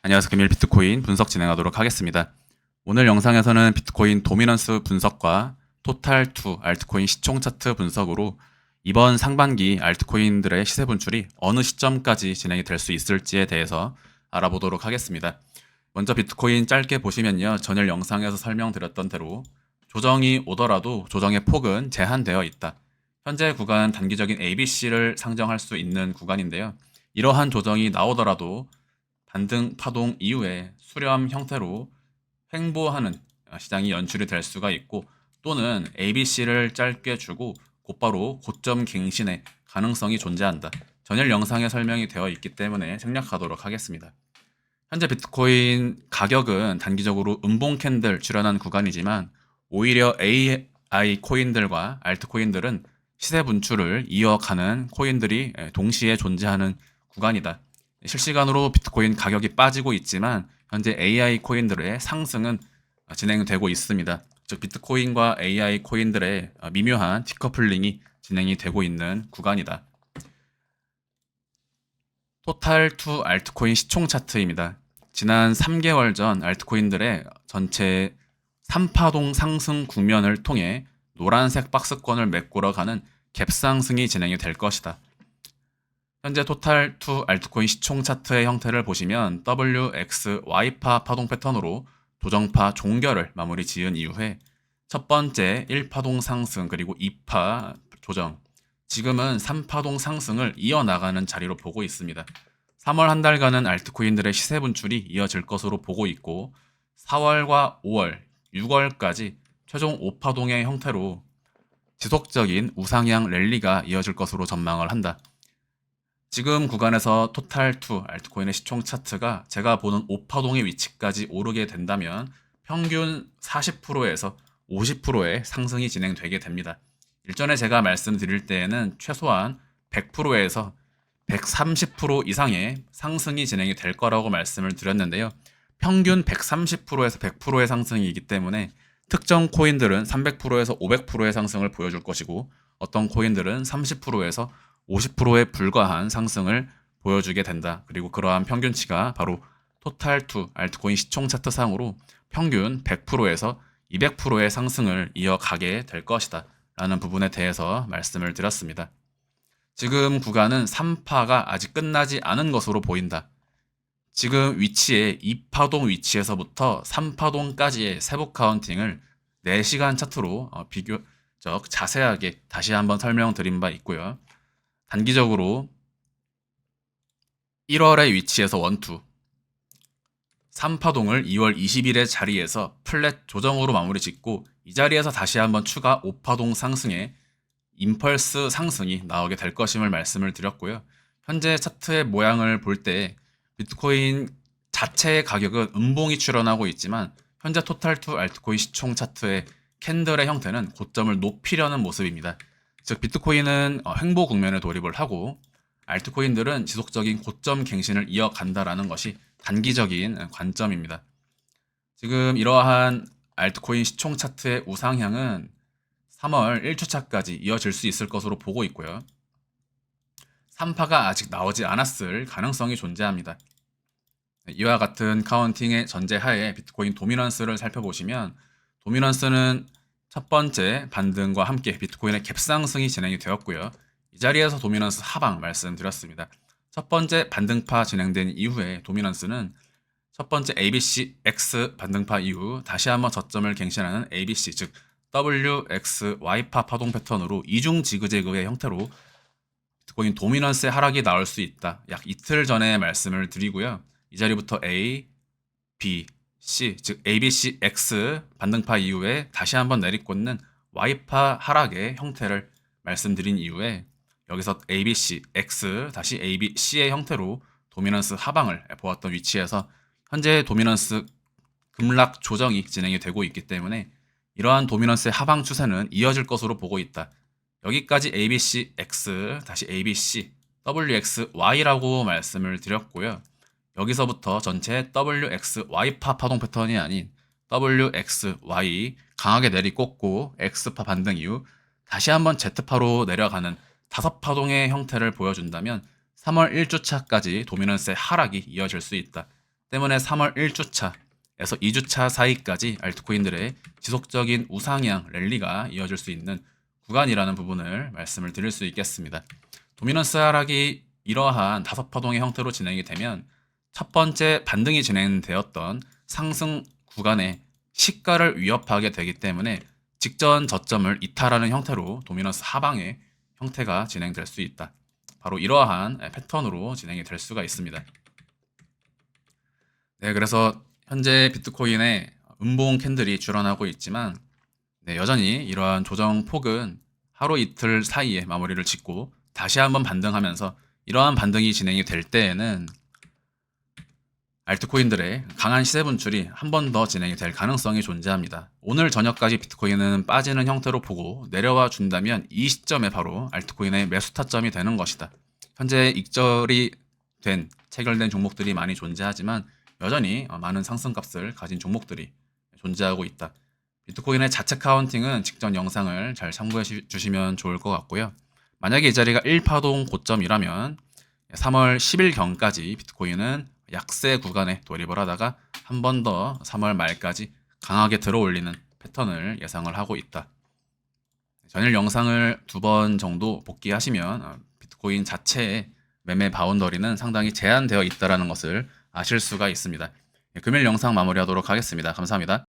안녕하세요. 금일 비트코인 분석 진행하도록 하겠습니다. 오늘 영상에서는 비트코인 도미넌스 분석과 토탈2 알트코인 시총 차트 분석으로 이번 상반기 알트코인들의 시세 분출이 어느 시점까지 진행이 될 수 있을지에 대해서 알아보도록 하겠습니다. 먼저 비트코인 짧게 보시면요. 전일 영상에서 설명드렸던 대로 조정이 오더라도 조정의 폭은 제한되어 있다. 현재 구간 단기적인 ABC를 상정할 수 있는 구간인데요. 이러한 조정이 나오더라도 반등 파동 이후에 수렴 형태로 횡보하는 시장이 연출이 될 수가 있고, 또는 ABC를 짧게 주고 곧바로 고점 갱신의 가능성이 존재한다. 전일 영상에 설명이 되어 있기 때문에 생략하도록 하겠습니다. 현재 비트코인 가격은 단기적으로 음봉 캔들 출현한 구간이지만, 오히려 AI 코인들과 알트코인들은 시세 분출을 이어가는 코인들이 동시에 존재하는 구간이다. 실시간으로 비트코인 가격이 빠지고 있지만 현재 AI 코인들의 상승은 진행되고 있습니다. 즉 비트코인과 AI 코인들의 미묘한 디커플링이 진행이 되고 있는 구간이다. 토탈2 알트코인 시총 차트입니다. 지난 3개월 전 알트코인들의 전체 3파동 상승 국면을 통해 노란색 박스권을 메꾸러 가는 갭상승이 진행이 될 것이다. 현재 토탈2 알트코인 시총 차트의 형태를 보시면 WXY파 파동 패턴으로 도정파 종결을 마무리 지은 이후에 첫 번째 1파동 상승 그리고 2파 조정, 지금은 3파동 상승을 이어나가는 자리로 보고 있습니다. 3월 한 달간은 알트코인들의 시세 분출이 이어질 것으로 보고 있고, 4월과 5월, 6월까지 최종 5파동의 형태로 지속적인 우상향 랠리가 이어질 것으로 전망을 한다. 지금 구간에서 토탈2 알트코인의 시총 차트가 제가 보는 5파동의 위치까지 오르게 된다면 평균 40%에서 50%의 상승이 진행되게 됩니다. 일전에 제가 말씀드릴 때에는 최소한 100%에서 130% 이상의 상승이 진행이 될 거라고 말씀을 드렸는데요. 평균 130%에서 100%의 상승이기 때문에 특정 코인들은 300%에서 500%의 상승을 보여줄 것이고, 어떤 코인들은 30%에서 50%에 불과한 상승을 보여주게 된다. 그리고 그러한 평균치가 바로 토탈2 알트코인 시총 차트상으로 평균 100%에서 200%의 상승을 이어가게 될 것이다 라는 부분에 대해서 말씀을 드렸습니다. 지금 구간은 3파가 아직 끝나지 않은 것으로 보인다. 지금 위치에 2파동 위치에서부터 3파동까지의 세부 카운팅을 4시간 차트로 비교적 자세하게 다시 한번 설명드린 바 있고요. 단기적으로 1월의 위치에서 원투 3파동을 2월 20일의 자리에서 플랫 조정으로 마무리 짓고, 이 자리에서 다시 한번 추가 5파동 상승에 임펄스 상승이 나오게 될 것임을 말씀을 드렸고요. 현재 차트의 모양을 볼 때 비트코인 자체의 가격은 음봉이 출현하고 있지만, 현재 토탈2 알트코인 시총 차트의 캔들의 형태는 고점을 높이려는 모습입니다. 즉 비트코인은 횡보 국면에 돌입을 하고, 알트코인들은 지속적인 고점 갱신을 이어간다라는 것이 단기적인 관점입니다. 지금 이러한 알트코인 시총 차트의 우상향은 3월 1초차까지 이어질 수 있을 것으로 보고 있고요. 3파가 아직 나오지 않았을 가능성이 존재합니다. 이와 같은 카운팅의 전제하에 비트코인 도미넌스를 살펴보시면, 도미넌스는 첫 번째 반등과 함께 비트코인의 갭상승이 진행이 되었고요. 이 자리에서 도미넌스 하방 말씀드렸습니다. 첫 번째 반등파 진행된 이후에 도미넌스는 첫 번째 ABC X 반등파 이후 다시 한번 저점을 갱신하는 ABC, 즉 WXY파 파동 패턴으로 이중 지그재그의 형태로 비트코인 도미넌스의 하락이 나올 수 있다. 약 이틀 전에 말씀을 드리고요. 이 자리부터 A, B, C, 즉 ABC X 반등파 이후에 다시 한번 내리꽂는 Y파 하락의 형태를 말씀드린 이후에 여기서 ABC X 다시 ABC의 형태로 도미넌스 하방을 보았던 위치에서 현재 도미넌스 급락 조정이 진행이 되고 있기 때문에 이러한 도미넌스의 하방 추세는 이어질 것으로 보고 있다. 여기까지 ABC X 다시 ABC WXY라고 말씀을 드렸고요. 여기서부터 전체 WXY파 파동 패턴이 아닌 WXY 강하게 내리꽂고 X파 반등 이후 다시 한번 Z파로 내려가는 5파동의 형태를 보여준다면 3월 1주차까지 도미넌스의 하락이 이어질 수 있다. 때문에 3월 1주차에서 2주차 사이까지 알트코인들의 지속적인 우상향 랠리가 이어질 수 있는 구간이라는 부분을 말씀을 드릴 수 있겠습니다. 도미넌스 하락이 이러한 5파동의 형태로 진행이 되면 첫 번째 반등이 진행되었던 상승 구간의 시가를 위협하게 되기 때문에 직전 저점을 이탈하는 형태로 도미넌스 하방의 형태가 진행될 수 있다. 바로 이러한 패턴으로 진행이 될 수가 있습니다. 네, 그래서 현재 비트코인의 음봉 캔들이 줄어나고 있지만 여전히 이러한 조정 폭은 하루 이틀 사이에 마무리를 짓고 다시 한번 반등하면서 이러한 반등이 진행이 될 때에는 알트코인들의 강한 시세 분출이 한 번 더 진행이 될 가능성이 존재합니다. 오늘 저녁까지 비트코인은 빠지는 형태로 보고 내려와 준다면 이 시점에 바로 알트코인의 매수 타점이 되는 것이다. 현재 익절이 된 체결된 종목들이 많이 존재하지만 여전히 많은 상승값을 가진 종목들이 존재하고 있다. 비트코인의 자체 카운팅은 직전 영상을 잘 참고해 주시면 좋을 것 같고요. 만약에 이 자리가 1파동 고점이라면 3월 10일경까지 비트코인은 약세 구간에 돌입을 하다가 한 번 더 3월 말까지 강하게 들어올리는 패턴을 예상을 하고 있다. 전일 영상을 2번 정도 복귀하시면 비트코인 자체의 매매 바운더리는 상당히 제한되어 있다는 것을 아실 수가 있습니다. 금일 영상 마무리하도록 하겠습니다. 감사합니다.